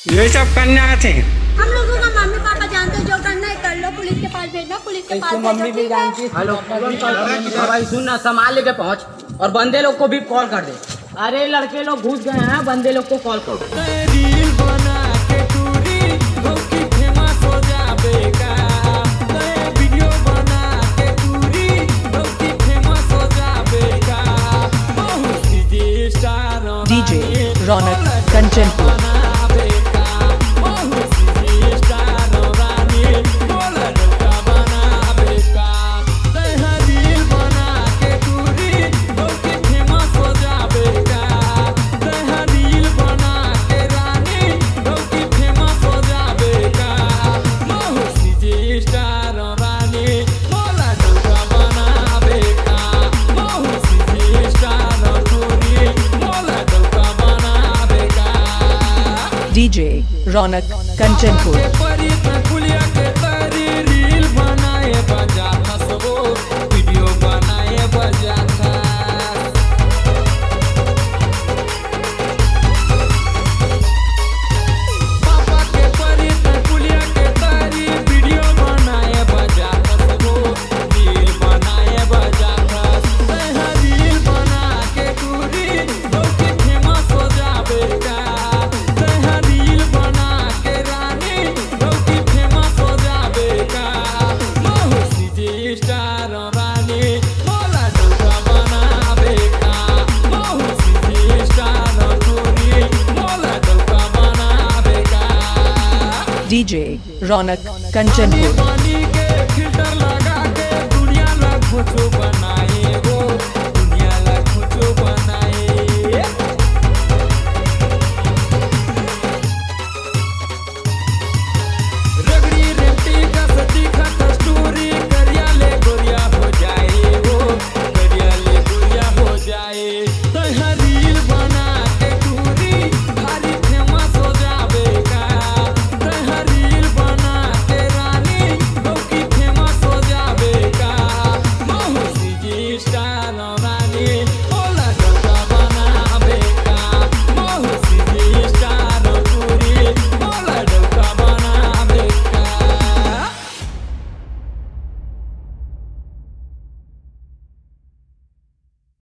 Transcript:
ये सब करने आते हैं। हम लोगों का मम्मी पापा जानते हैं, जो करना है कर लो। पुलिस के पास भेजना, पुलिस के पास मम्मी भी जानती। हेलो भाई सुन ना, संभाल लेके पहुंच और बंदे लोग को भी कॉल कर दे। अरे लड़के लोग घुस गए हैं, बंदे लोग को कॉल करो। DJ रौनक कंचनपुर। DJ रौनक कंचनपुर। DJ रौनक कंचनपुर।